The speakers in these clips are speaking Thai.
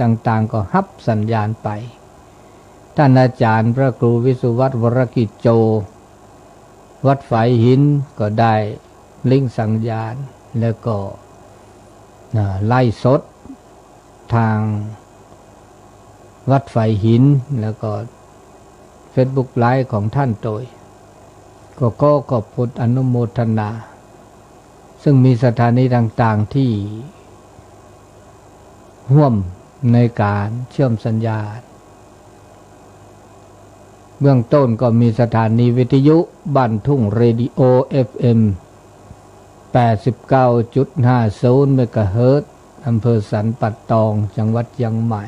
ต่างๆก็ฮับสัญญาณไปท่านอาจารย์พระครูวิสุวัตรวรกิจโจวัดฝายหินก็ได้ลิงก์สัญญาณแล้วก็ไล่สดทางวัดฝายหินแล้วก็เฟซบุ๊กไลฟ์ของท่านโดยก็ขอบคุณอนุโมทนาซึ่งมีสถานีต่างๆที่ร่วมในการเชื่อมสัญญาณเบื้องต้นก็มีสถานีวิทยุบ้านทุ่งเรดิโอ FM 89.50 เมกะเฮิรตซ์อำเภอสันปัตตองจังหวัดเชียงใหม่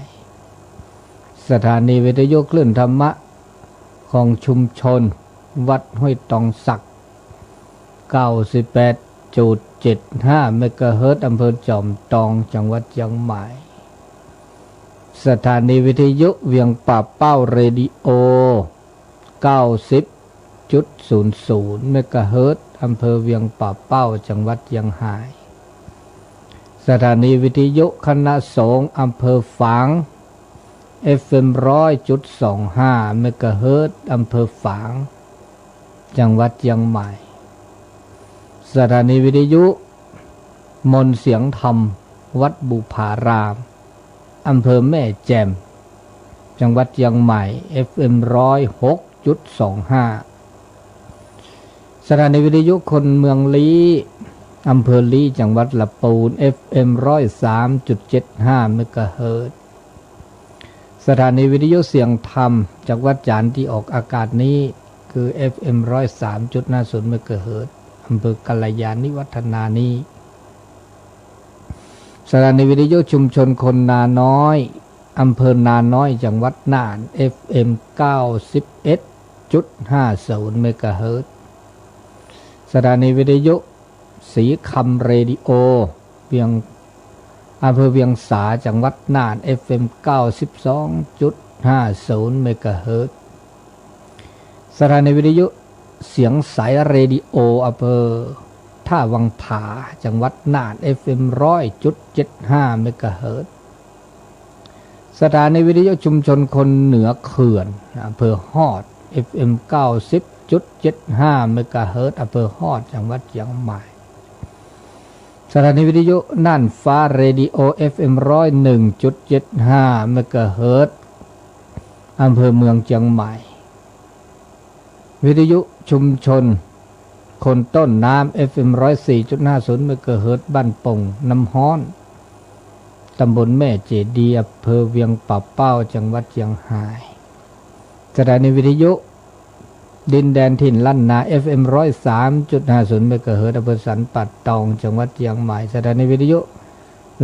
สถานีวิทยุคลื่นธรรมะของชุมชนวัดห้วยตองสัก 98.75 เมกะเฮิรตซ์อำเภอจอมทองจังหวัดเชียงใหม่สถานีวิทยุเวียงป่าเป้าเรดิโอ 90.00 เมกะเฮิรตซ์อำเภอเวียงป่าเป้าจังหวัดเชียงรายสถานีวิทยุคณะสงฆ์อำเภอฝาง FM 100.25 เมกะเฮิรตซ์อำเภอฝางจังหวัดเชียงใหม่สถานีวิทยุมนต์เสียงธรรมวัดบุพารามอำเภอแม่แจ่มจังหวัดเชียงใหม่ FM 106.25 สถานีวิทยุคนเมืองลี้อำเภอลี้จังหวัดลำพูน FM 103.75 เมกะเฮิรตซ์สถานีวิทยุเสียงธรรมจากวัดจันทร์ที่ออกอากาศนี้คือ FM 103.50 เมกะเฮิรตซ์อำเภอกัลยาณิวัฒนานีสถานีวิทยุชุมชนคนนาน้อยอำเภอนาน้อยจังหวัดน่าน FM 91.50 เมกะเฮิรตซ์สถานีวิทยุศรีคำเรดิโอเวียงอำเภอเวียงสาจังหวัดน่าน FM 92.50 เมกะเฮิรตซ์สถานีวิทยุเสียงสายเรดิโออำเภอท่าวังผาจังหวัดน่าน FM 100.75 เมกะเฮิรตซ์สถานีวิทยุชุมชนคนเหนือเขื่อนอำเภอฮอด FM 90.75 เมกะเฮิรตซ์อำเภอฮอดจังหวัดเชียงใหม่สถานีวิทยุน่านฟ้าเรดิโอ FM 101.75 เมกะเฮิรตซ์อำเภอเมืองเชียงใหม่วิทยุชุมชนคนต้นน้ำ FM 104.50 เมกะเฮิรตซ์บ้านปงน้ำฮ้อนตำบลแม่เจดีย์อำเภอเวียงป่าเป้าจังหวัดเชียงรายสถานีวิทยุดินแดนถิ่นลั่นนา FM 103.50 เมกะเฮิรตซ์อำเภอสันปัตตองจังหวัดเชียงใหม่สถานีวิทยุ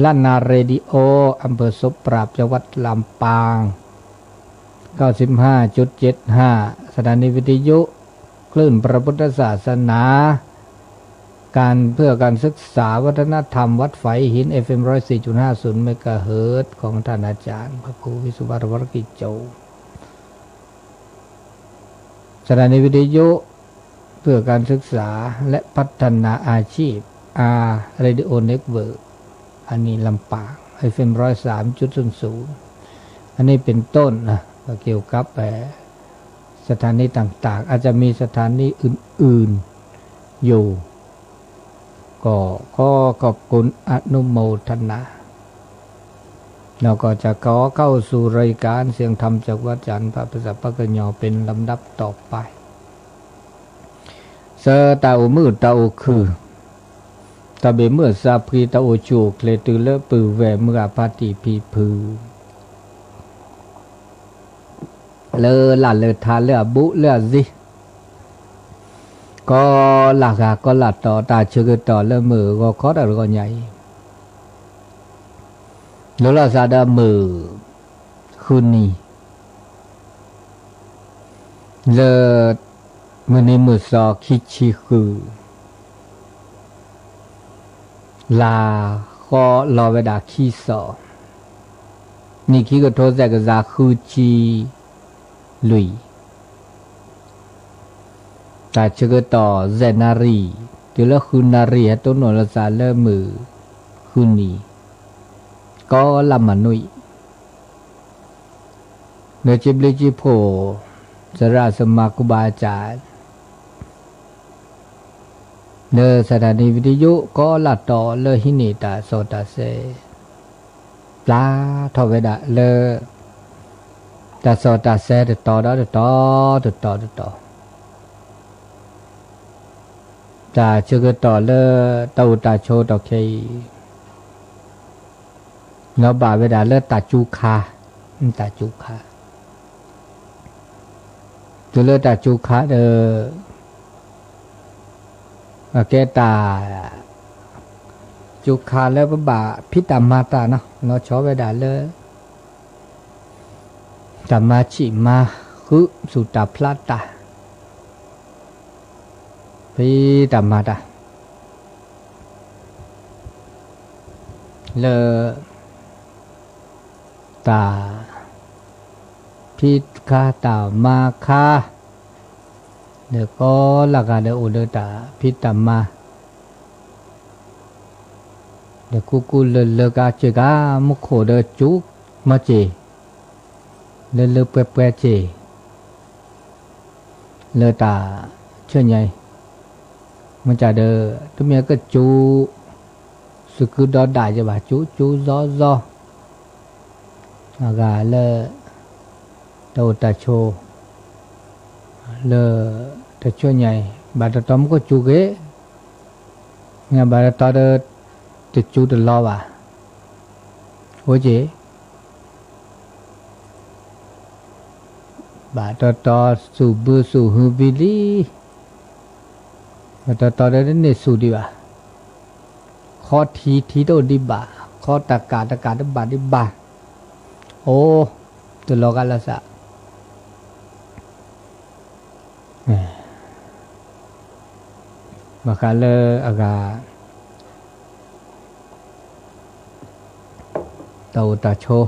ลั่นนาเรดิโออำเภอศพปราบจังหวัดลำปาง 95.75 สถานีวิทยุคลื่นพระพุทธศาสนาการเพื่อการศึกษาวัฒนธรรมวัดไฝหิน FM 104.50 เมกะเฮิรตซ์ของท่านอาจารย์พระครูวิสุวัตรวรกิจโจสถานีวิทยุเพื่อการศึกษาและพัฒนาอาชีพ Radio Network อันนี้ลำปาง FM 103.00 อันนี้เป็นต้นนะเกี่ยวกับสถานีต่างๆอาจจะมีสถานีอื่นๆอยู่ก็ขอบคุณอนุโมทนาเราก็จะขอเข้าสู่รายการเสียงธรรมจากวัดจันทร์พระประสัพพะกญอเป็นลำดับต่อไปเสตาอุมือตาอุคือตาเบเมื่อซาพรีตาอุจูเคลตือเลปือแวเมื่อปาติพีพือเลอหลานเลอทาเลอบุเลอซิก็หลักก็หลัดต่อตาเชื่อต่อเลอมือก็คอดอะไรก็ใหญ่แล้วเราจะได้มือคืนนี้เลอมือในมือสอคิชิคือลาก็รอเวลาขี้สอนี่ขี้ก็โทษแต่ก็จะคือจีลุยแต่เชื่อต่อเจนารีเดี๋ยวแล้วคืนนารีตัวหนวลสารเริ่มมือคืนนี้ก็ลำมานุย เนจิบลิจิโพสระสมากุบาจารเนสถานีวิทยุก็ลัดต่อเลหินิตาโสตาเซปลาทอเวดาเลตาโสตาเซต่อตาชื่อต่อเลตาอุตาโชต่อเคเงาบาเวดาเลตาจูคาจุเลตาจูคาแกตาจุคาแล้วบ่าพิตามาตาเนาะเนาะชอเวดาเลยตามาชิมาคือสุตาพลาตาพิตามาตาเลตาพิคาตามาคาเดี๋ยวก็ละกันเดี๋ยวอุดตาพิตามาเดี๋ยวกูเลกาเจกามุขโคเดจุกมาเจเลเปเจเลตาเชื่อไงมันจะเดอตัวเมียก็จูสุกุดอได้จะบ่าจูซออากาเลตาตาโชเลตะช่วยใหญ่บาดตอมก็จูเกงาบาดตอเดตะจูตะลอว่ะโหเจบาดตอสูบือสูฮือบิลีบาดตอเดเนสูดีว่ะขอทีโตดิบะขอตะกาดบาดิบะโอ้ตะลอกันละสะmaka le aga tàu ta chô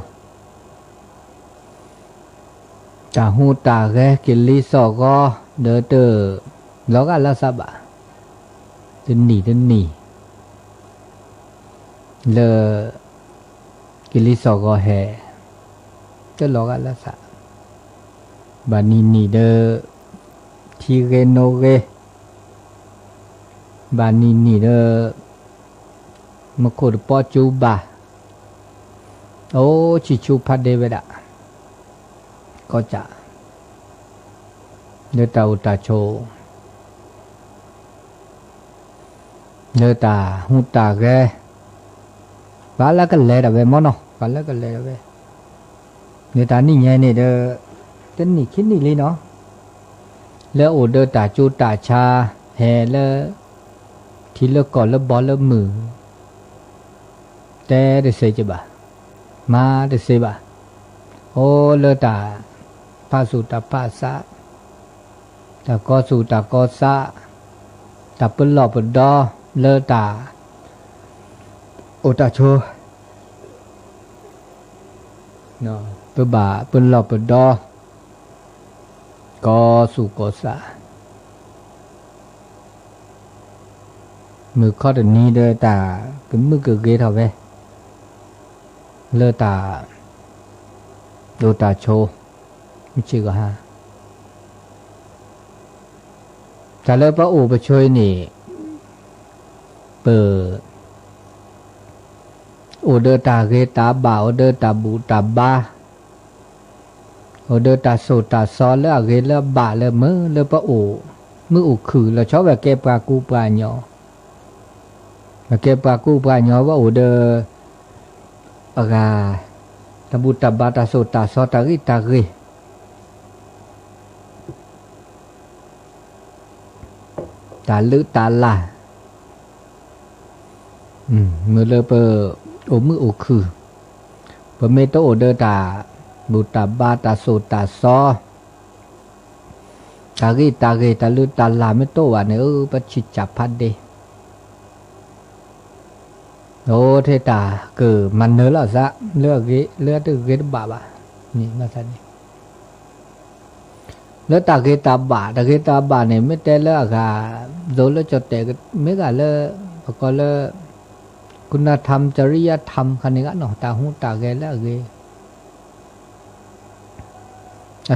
ta hu ta ge kili so go de te lo ga la sa ba tin ni le kili so go he te lo ga la sa ba ni de thi ge no geบานี่เด้อมะโคดปอจูบาโอ้ชิชูพัดเดเวดะก็จะเนตาอุตาโชเนตาหุตาแกบาละก็เลดะเวมอเนาะบาละก็เลดะเวเนตานี่ไงนี่เด้อเต้นนี่คิดนี่เลยเนาะแล้วโอเดอตาจูตาชาแฮเลทีละก่อนแล้วบอลแล้วมือแต่ได้เสียจะบ่ามาได้เสียบ่าโอ้เลตาพาสุตาพาสะตาก็สุตาก็สะตาเปิลหลอบดอเลตาโอตาโชเนาะเปิบ่าเปิลหลอบดอก็สุก็สะมือข้อเดนี้เด้อตาก็มือเกเกเท่าเว้เลอตาโดตาโชไม่ใช่ก็ฮะแต่เลอพระโอไปช่วยนี่เปิดโอเดอตาเกตาบ่าโอเดอตาบูตาบ้าโอเดอตาโซตาซอเลอเกเลอบาเลมือเลอพระโอมืออุคือเราชอบแบบเก็บปลากูปลาหยอมาเก็บปลากู้ปลาหยอว่าโอเดออากาตะบุตะบาตาโซตาซอตาริตาริตาลึตาลามือเลเปอโอมือโอคือปะเมโตโอเดอตาบุตะบาตาโซตาซอตาริตาลึตาลาไม่โตว่าเนี่ยปะชิจับพัดเดโอ้เทตาคือมันเนื้อละซะเลือกเลือกตัวเกตบาบะนี่มาสันนี่แล้วตาเกตาบาเนี่ยไม่แต่เลือกอะโดนแล้วจดแต่ไม่กันเลือกก็เลือกคุณธรรมจริยธรรมคันนี้ก็หนอตาหูตาเกแล้วเก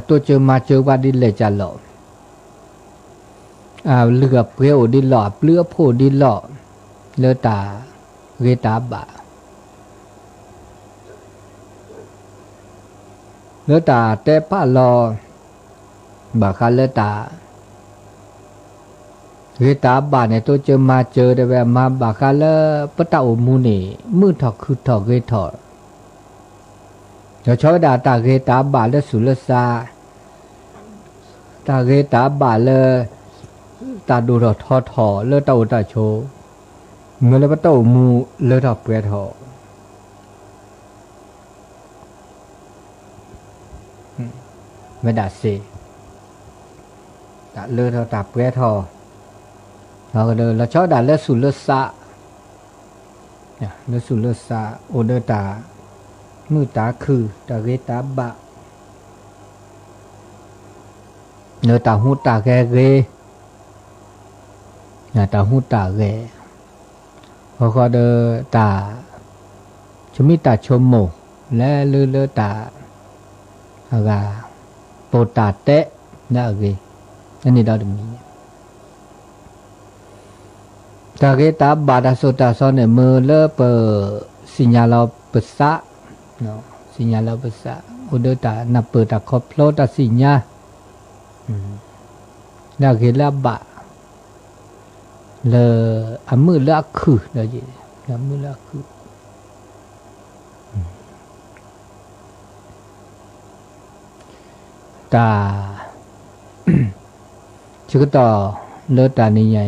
ตัวเจอมาเจอว่าดิเลยจะหล่อเลือบเรียวดิหล่อเลือโพดิหล่อเลือตาเรตาบะเลือตาแต่ป้าลอบาคาเลือตาเรตาบะเนี่ยตัวเจอมาเจอได้แบบมาบาคาเลปะตาอมูนี่มือถอกคือถอกเรถอดเดี๋ยวชอบด่าตาเรตาบะและสุลซาตาเรตาบะเลยตาดูดทอทอเลือตาอุตาโชเมื่อเลยปะตาอมูเลือถอกเปรทอไม่ด่าเสด่าเลือดเราตับเวทอเราก็เดินเราชอบด่าเลือดสุดเลือดซะเนี่ยเลือดสุดเลือดซะโอเดอร์ตามือตาคือตาเกตาบะเนื้อตาหูตาแกเกเนี่ยตาหูตาแกพอก็เดินตาชมิตาชมโมและเลือดตาอะไรโปตาเตะนะเกอันนี้เราจะมีตาเกตาบาดาโซตาซอนเนี่ยมือเลิเปสิญญาเราเปิดซะเนาะสิญญาเราเปิดซะอุดตานับเปิดตาครบโลตาสิญญานาเกลาบะเลอมือละคือเดี๋ยวจีอมือละคือตาชื่อต่อเลือตานี่ใหญ่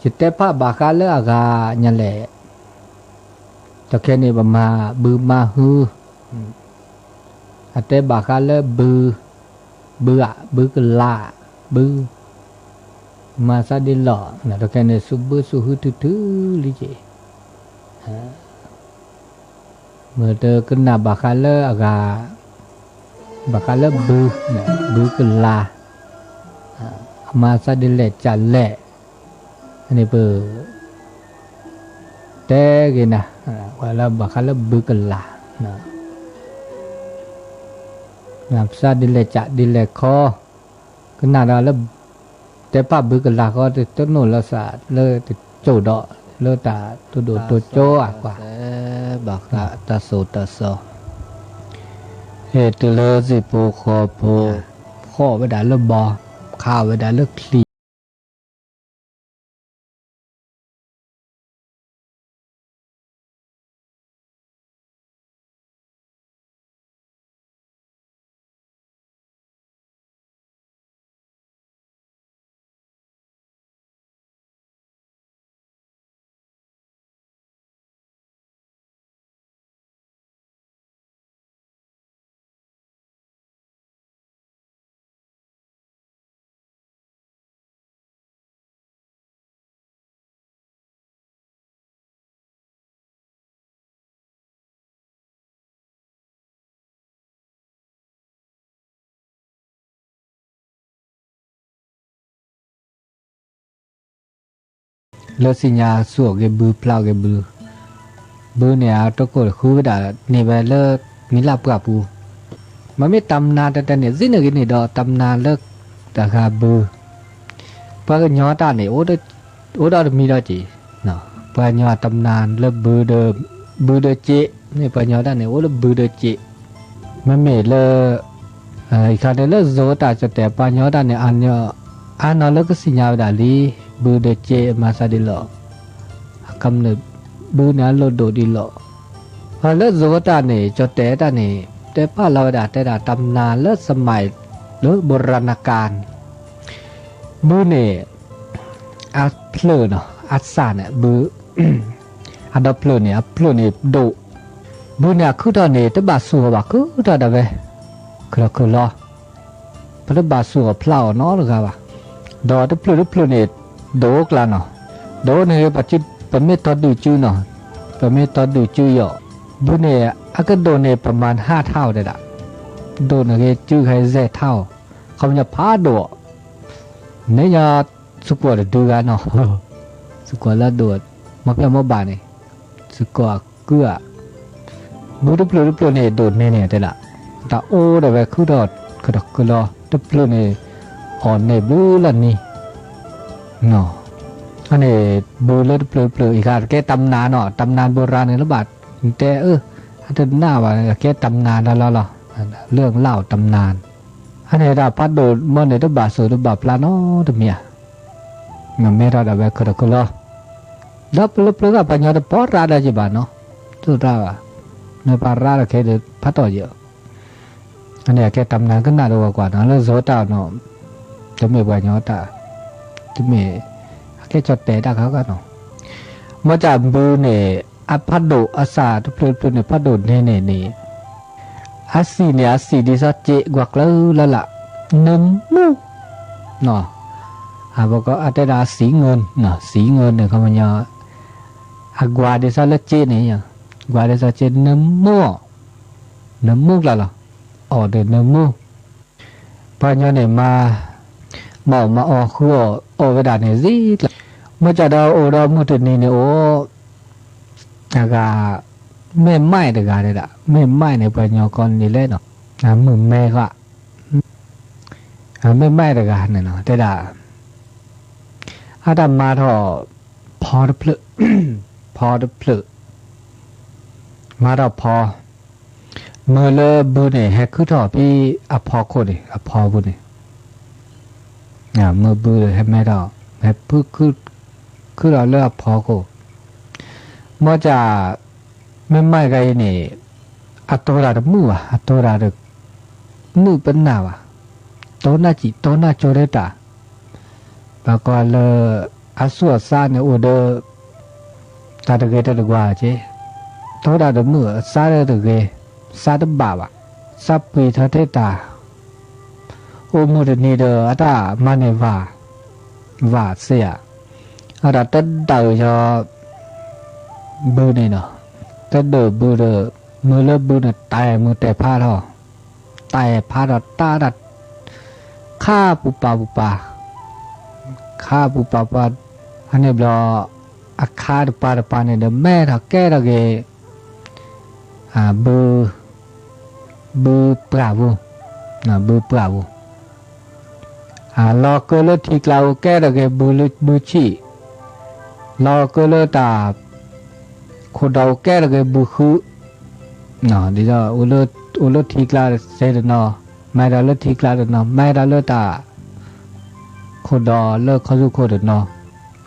จิตเตพะบาคาเลือกาเนี่ยแหละแต่แค่นี้ประมาบือมาฮืออัตเตบาคาเลือบือบือกลาบือมาซาดิหล่อนะแต่แค่นี้สุบือสุฮือทื่อลิเจเมื่อเธอขึ้นหน้าบาคาเลือกาบาคาเลบือเนี่ยบือกลามาซาดิเลจันเลอันนี้เปิดเตกินะว่าแล้วบาคาเลบือกลานะงามซาดิเลจัดดิเลคอก็น่าเราแล้วแต่ป้าบือกลาก็ต้นโนละศาสตร์เลยโจดอเลตาตัวโดตัวโจอ่ะกว่าบาคาตาโซตาโซเหตุเลสิโปคอโพข้อไว้ได้เลิกบอข้าวไว้ได้เลิกคลีเลือสิญญาสวกเกบือพลาวเกบือเนี่ยตะโกนคือด่านี่ไปเลิกมีลาบกับปูมันไม่ตำนานแต่เนี่ยสิ่งหนึ่งนี่ดอตำนานเลิกแต่กาบือเพราะย้อนตาเนี่ยโอ้ดอมีดอจีเนาะเพราะย้อนตำนานเลิกบือเดเจนี่เพราะย้อนตาเนี่ยโอ้เลิกบือเดเจมันไม่เลิกอีกครั้งเลิกโซตาจะแต่เพราะย้อนตาเนี่ยอันนอเลิกก็สิญญาด่าลีบือเดเจมาซาดิหล่อคำหนึ่งบือเนี่ยโลดโดดิหล่อพอเลิกโซตาเนี่ยจะแต่ตาเนี่ยแต่ป้าเราด่าแต่ด่าตำนานเลิกสมัยเลิกโบราณกาลบือเนี่ยอาเพลเนาะอาสานเนี่ยบืออันดับเพลเนี่ยดุบือเนี่ยคือตอนนี้แต่บาสัวบาคือตอนเดเวคือรอเพราะบาสัวเพลาเนาะหรือไงวะดอแต่เพลเนี่ยโดกลาเนาะโดเนี่ยปัจจุบันไม่ตอดดูจื้อเนาะปัจไม่ตอดดูจื้อเยอะบุเนี่ยอาก็โดเนี่ยประมาณ5 เท่าได้ละโดเนี่ยจื้อให้แย่เท่าเขาจะพาโดเนี่ยสุกว่าดูกันเนาะสุกว่าละโดดมาเพื่อมาบ้านนี่สุกว่าเกลือบุรุษเนี่ยโดดเนี่ยได้ละ ตาโอ้เดี๋ยวคือดอดคือดอกคือรอตับเปลือกนี่อ่อนในบูลันนี่เนาะอันนี้บูเลือดเปลือกอีกค่ะแกตำนานเนาะตำนานโบราณในระบาดแต่อันหน้าว่าแกตำนานแล้วเหรอเรื่องเล่าตำนานอันนี้เราพัดโดดเมื่อในระบาดสู่ระบาดปลาโนตเมียมันไม่รอดแบบคือดอกคือรอดับเปลือกปัญญาเดปอราได้จีบานเนาะทุกราในปาราแค่เดือพัดต่อเยอะอันนี้แกตำนานก็น่าดูกว่านะแล้วโซตาเนาะจะไม่ปัญญาตาจะไม่แค่จดแต่ได้เขาก็เนาะมาจากบูเนี่ยอพัดโดอาซาทุกเปลือกเนี่ยพัดโดเนี่ยอาศีเนี่ยอาศีดิสัจเจกวักแล้วละน้ำมูเนาะบอกก็อาจจะสีเงินเนาะสีเงินเนี่ยเขามันยากว่าดิสัจเจเนี่ยกว่าดิสัจเจน้ำมูละอ๋อเดินน้ำมูพอเนี่ยมาออกคือออกเวลาเนี่ยสิเมื่อจะเราเมื่อถึงนี่เนี่ยโอ้กาไม่ไหม้เด็กอะไรละไม่ไหม้ในปัญญาก่อนนี่เลยเนาะมือแม่ก็ไม่ไหม้เด็กอะไรเนาะแต่ด่าอาดามมาถอพอเปลือกพอเปลือกมาเราพอเมื่อเลิกบุญเนี่ยให้คือถอพี่อพอโคดิอพอบุญเนี่ยเมื่อบุญให้แม่เราให้พึ่งคือเราเลิกพอโคเมื่อจะไม่ไงเนี่ยอัตราดมืออัตราดมือเป็นหนาวโตน่าจิโตน่าโจเรตาปากว่าเลยอาศัยซาเนี่ยโอเดตาตะเกตตะกว่าเจโตราดมือซาตะเกซาตะบ่าวซับปีทะเทตาโอมุดนี่เดออัตามันเนว่าเสียอัตตัดเดาจอบูนี่เนาะแต่เดอบูเดอมือเลิกบูเนี่ยตายมือแต่ผ้าท่อตายผ้าท่อตาดัดฆ่าปุปาฆ่าปุปาอันนี้เราอาคาดปาเนี่ยเดอแม่ท่าแก่ละเกบูปราบูนะบูปราบูรอเกลือที่เราแก่ละเกบูชีรอเกลือตาคนเราแก่ละเกบุคือเนาะดีจ้ะอุลทีกลาเสด็จเนาะไม่ได้เลิกทีกลาเนาะไม่ได้เลิกตาคนเราเลิกเขาสุโคเดเนาะ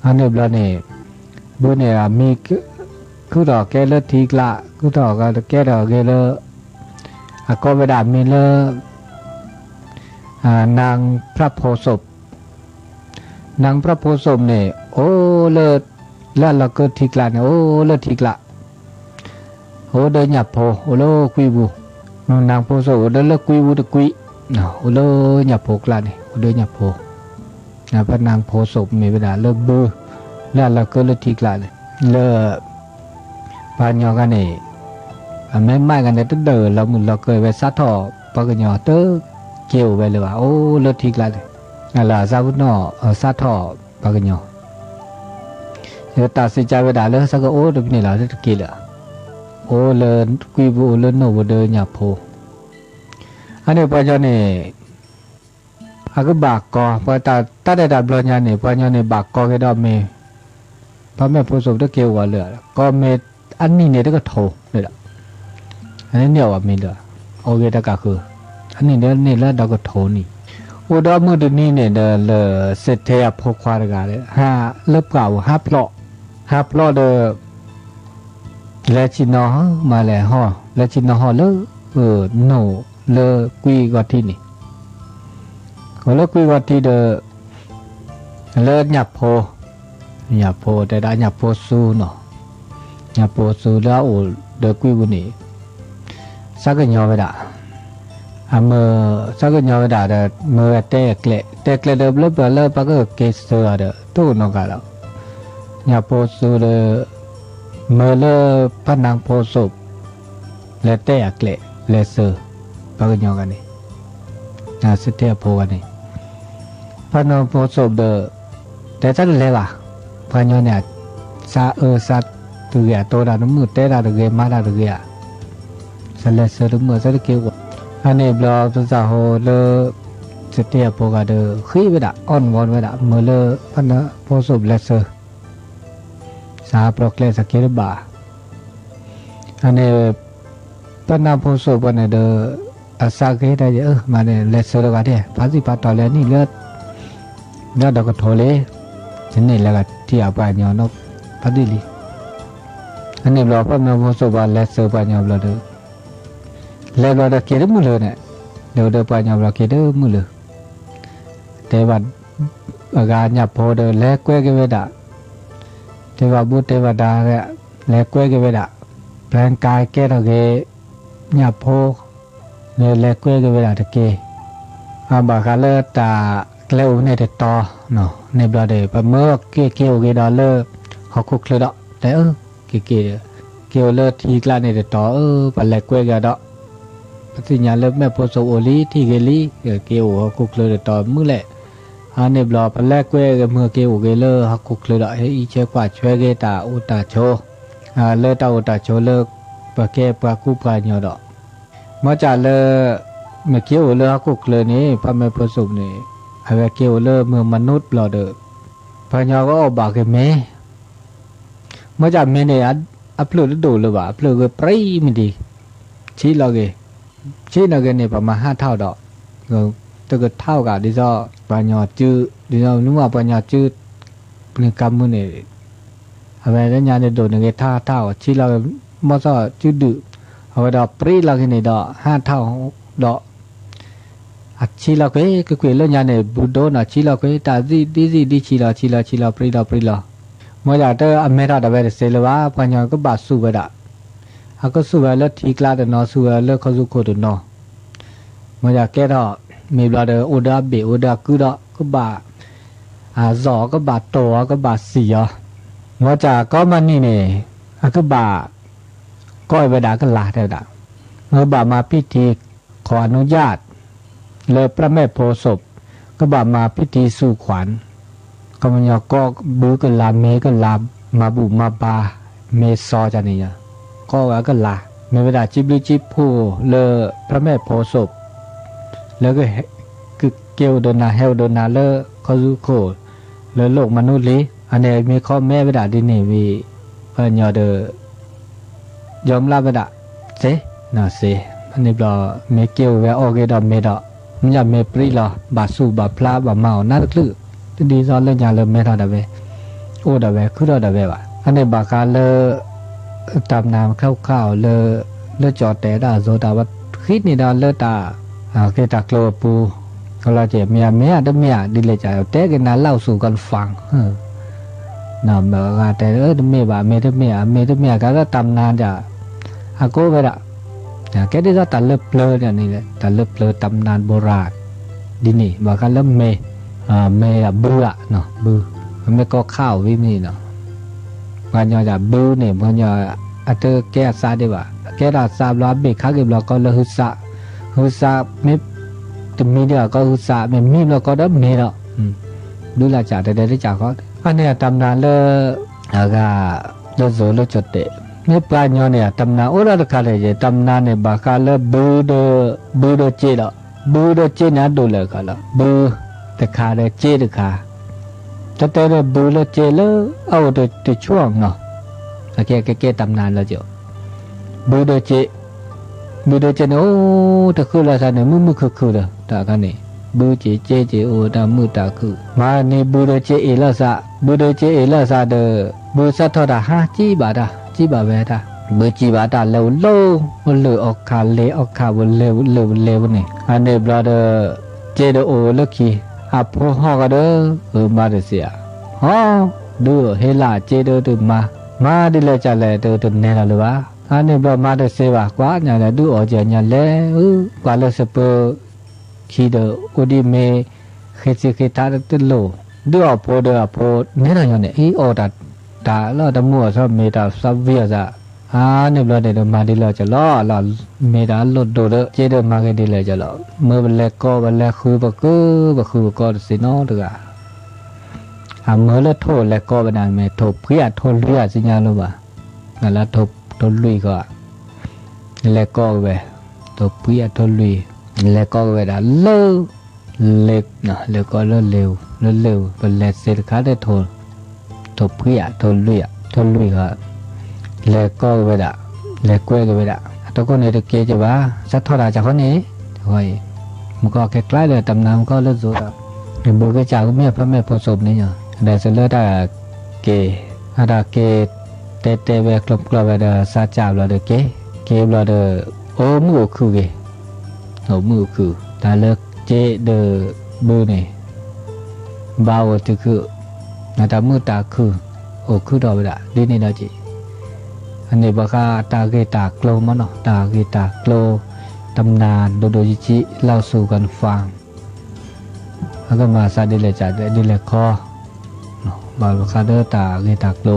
อันนี้เราเนี่ยบุเนี่ยมีคือเราแก่เลิกทีกลาคือเราก็แก่เราเกเลิกก็เวลามีเลิกนางพระโพธิ์ศพเนี่ยโอ้เลิกแล้วเราก็ทีกลาเนี่ยโอ้เลิกทีกลาโอ้เดินหยับโพโอ้โลกุยบูนางโพโซโอ้เดินเลิกกุยบูตะกุยโอ้โลหยับโพกลาเนี่ยโอ้เดินหยับโพพระนางโพโซมีเวลาเลิกเบอร์แล้วเราก็เลิกทีกลาเนี่ยเลิกพานยอกันเนี่ยไม่กันเนี่ยตั้งเดินเราเหมือนเราเคยไปซัดท่อปากยอเตอเกี่ยวไปเลยว่าโอ้เลิกทีกลาเนี่ยอะไรซาบุนอซัดท่อปากยอเดี๋ยวตัดสินใจเวลาเลิกสักโอ้เดี๋ยวนี้เราจะกี่ละโอ้เลินกุยบูเลินโนวเดินหยาโพอันนี้ปัจจุบันนี่อาก็บากกอพอตาได้ดับลอยานี่ปัจจุบันนี่บากกอก็ดอมเมพระแม่ผู้ทรงตะเกียวว่าเหลือก็เมอันนี้เนี่ยก็โทเลยละอันนี้เนี่ยว่ามีเด้อโอเคตะกะคืออันนี้เนี่ยนี่แล้วเราก็โทนี่โอ้ดอมือตัวนี้เนี่ยเด้อเลเสร็จเทียบพกควาตะกะเลยเลิบเก่า5 เพลาะเด้อแล้วชินอมาแล้วห่อแล้วชินอเลโนเลกุยกว่าที่นี่ก็เลกุยกว่าที่เดเลหยับโพแต่ได้หยับโพซูเนาะหยับโพซูแล้วโอเดกุยบุนี่สักยอไปด่าเมื่อสักยอไปด่าเดเมื่อเตะเกลเดเลิบปะก็เกสเตอร์เดตู้นกาแล้วหยับโพซูเดเมื่อเลิกพนังโพศพและเตะเกลเลเซอร์ปากยอกันนี่สเตะโพกันนี่พนังโพศพเดอแต่ถ้าเลวะพนังเนี่ยซาตัวเกียโตดานุมือเตะดาตัวเกียมาดาตัวเกียสเลเซอร์ตัวมือสเลเกียว อันนี้บลอภาษาโฮเลสเตียโปกาเดอขี้เวดาอ่อนวอนเวดาเมื่อเลพันนะโพสบเลเซอร์สาปลอกเลสกิรบาอันนี้พันนะโพสบวันเดออาศัยได้มาเนี่ยเลเซอร์ก็ได้ภาษีปัตตาเลนี่เลือดดอกทอเลฉันนี่แล้วก็ที่อาไปยอนบพัดลีอันนี้บลอพันนะโพสบเลเซอร์ปัญญาบลอเดอเลบลอเดกิรมุลเนี่ยเดอปัญญาบลอกิรมุลแต่ว่าอาการหยับพอเดอเล็กเว้ยกันเวดาแต่ว่าบุตรเทวดาเนี่ยเล็กเว้ยกันเวดาแปลงกายแก่ตะเกยหยับพอเนี่ยเล็กเว้ยกันเวดาตะเกยอาบากาเลตาเล้วในเดต่อเนาะในบลาเดปเมื่อเกี่ยวเกดอเลเขาคุกเลยดอกแต่เกี่ยวเลทีกลาในเดต่อปเล็กเว้ยกันดอกสิญญาเลิกแม่โพโซโอลีที่เกลีเกี่ยวเขาคุกเลยเดต่อมื้อแหละอันนี้บลอปแรกเว้ยเมื่อเกี่ยวเกลอฮักคุกเลยได้อีเชกว่าช่วยเกตาอุตาโชเลิกตาอุตาโชเลิกปะแก่ปะกูปะญอดอกมาจากเลิกเมื่อเกี่ยวเลิกฮักคุกเลยนี่พระแม่พระสุนี่เอาไว้เกี่ยวเลิกเมื่อมนุษย์บลอเด้อพะญอก็ออกบากเมมาจากเมเนี่ยอัพโหลดดูเลยว่าอัพโหลดก็ปรีไม่ดีชี้เราเกชี้เราเกเนี่ยประมาณ5 เท่าดอกตัวก็เท่ากับดิจ้าปัญญาจื้อดิจ้านึกว่าปัญญาจื้อเป็นกรรมมือเนี่ยเอาไว้แล้วยาเนี่ยโดนเนี่ยเท่าชี้เราไม่ซอจื้อดื้อเอาไว้ดอกปรีเราเนี่ยดอก5 เท่าดอกชี้เราก็คือคุยเรื่องยาเนี่ยบุโดนะชี้เราก็ตาดีชี้เราปรีเราเมื่อจากเตออเมริกาได้ไปเสร็จแล้วว่าปัญญาก็บาดสู้ไปด่ะเขาก็สู้ไปแล้วทีกลาเดินนอสู้ไปแล้วเขาสู้โคตรนอเมื่อจากแก่ดอกมีบลาเดอโอดาเบโอดากุดะก็บาจอก็บาโตก็บาเสียว่าจากก็มันนี่เนี่ยก็บาก็ไอ้เวดาก็ลาได้ด่าเมื่อบามาพิธีขออนุญาตเลยพระแม่โพศพก็บามาพิธีสู่ขวัญก็มันยก็บื้อก็ลาเมก็ลามาบุมาบาเมซอจันนี่ก็ว่าก็ลาเมื่อเวลาจิบลิจิบผู้เลยพระแม่โพศพแล้วก็คือเกี่ยวโดนาเฮลโดนาเลอเขารู้โคเลยโลกมนุษย์ลิอันนี้มีข้อแม่เวลาดินี่วีเพื่อนยอเดอยอมรับเวลาเซน่าเซอันนี้เราไม่เกี่ยวแวะออกเกดอเมดอมันจะเมปรีลอบาสูบาพลาบาเมาน่าลึกดีซอนเลยอย่างเลยไม่ทันได้เวโอ้ได้เวคือได้เวว่ะอันนี้บาคาเลอตามนามเข้าเลอจอดแต่ได้โซดาว่าคิดนี่ดาเลอตาเกตักโลปูก็เราจะเมียดิเลยจะแต่กันนั้นเล่าสู่กันฟังน่ะแบบแต่เมียบ่าเมียก็ตำนานจะอากูไปละแค่ได้ก็ตัดเล็บเลอเนี่ยนี่แหละตัดเล็บเลอตำนานโบราณดินี่บอกกันแล้วเมเบื่อเนาะเบื่อมันไม่ก็ข้าววิมีเนาะวันยอจะเบื่อเนี่ยวันยออัตแก่ซาดีว่าแก่ราซาบล้อเบรกข้าเก็บล้อก็เลยหุสะไม่จะมีเดียวก็หุสะไม่มีแล้วก็ได้เมีแล้วดูแลจ่าแต่ได้จ่าเขาอันนี้ตำนานแล้วก็เลือดโซ่เลือดจดเตะไม่ปลายย้อนเนี่ยตำนานโอ้เราขาเลยจะตำนานเนี่ยบาคาเลบูโดเจละบูโดเจนะดูเลยกันละบูแต่ขาเลยเจตขาแต่เลยบูเลยเจเลยเอาตัวช่วงเนาะแก่ตำนานแล้วเจ้าบูโดเจโอ้ตะคือละท่านเนี่ยมือคือเด้อตากันนี่บูเจโอ้ตามือตาคือมานี่บูโดเจเอละซะเด้อบูซะทอดาฮะจีบาเวดาเบจีบาดาเลวโลออกคาเลออกคาเลวนี่อันนี้บลาเดอเจโดโอลคีอาโพฮอกเดอมาเดเสียฮอดูเฮลาเจโดตุมาดิเลจาเลเดอตุเนลาลวะอันนี้บลามาเดเสวากว่าญาเลดูอเจญาเลกว่าเลสเปคีเดโอดิเมเขซิเขตาตโลดูอโพเนลายอนเนี่ยอีออดาแล้วตะมัวซะเมตาซับเวียซะนี่บลาเดมาดิเลจะล้อเมตาลดโดเจเดมาเกดิเลจะล้อเมื่อเลก็เลคือบก็สิโนตกะเมื่อเลโทเลก็บนานเมโทเพียโทเรียสิญาลบ่นั่นละโทลุยก็เลก็เวโทเพียโทลุย แล้วก็เวลาเล็กนะแล้วก็เร็วเป็นเลเซอร์ขาได้โทเพื่อโทลุยก็แล้วก็เวลาแล้วก็เวลาตัวคนนี้ตะเกียจะว่าสักเท่าไรจากคนนี้โอ้ยมันก็แค่ใกล้เลยตำนานก็เลิศสุดอ่ะเห็นบุกจากก็ไม่พระแม่ผสมนี่เนาะแต่เสร็จแล้วได้เกada ke tete we klop klop ada sa cha lo de ke lo de o mu khu ge o mu khu ta le je de bu ne ba wo tu khu na ta mu ta khu o khu do ba di ni da ji ani ba ka ta ge ta klo ma no ta ge ta klo ตำนานโดยจิเล่าสู่กันฟังแล้วก็มาซาดิเลจ่าดิเลคอบาลคาเดอร์ตาเกตาโกล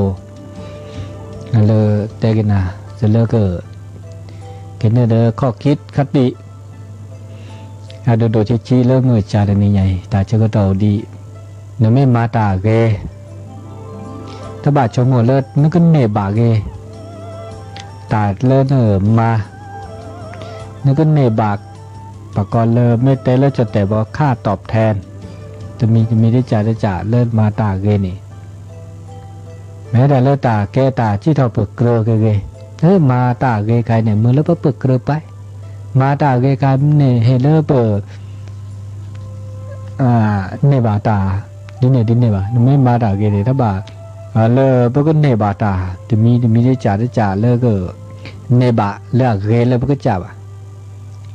นั่นเลยเตกินาจะเลิกเกินเดอข้อคิดคติโดยจิเลิกเงยจ่าเดนี่ใหญ่ตาเจก็ต่อดีเนื้อไม่มาตาเกถ้าบาดชมหัวเลิศนึกขึ้นเนบาเกตาเลิศมานึกขึ้นเนบากปากรเลยไม่เตะแล้วจะแต่บอกค่าตอบแทนจะมีได้จ่าเลิศมาตาเกนี่แม้แต่เลิศตาแกตาที่ทอเปิดเกลือเกมาตาเกใครเนี่ยมือแล้วเปิดเกลือไปมาตาเกใครเนี่ยเฮเลอร์เปิดเนบาตาดินเนี่ยบ่ไม่มาตาเกเนี่ยถ้าบ่เลอเปิดก็เนบาตาจะมีได้จ่าเลิกก็เนบาเลิกเกเลยเปิดก็จ่าบ่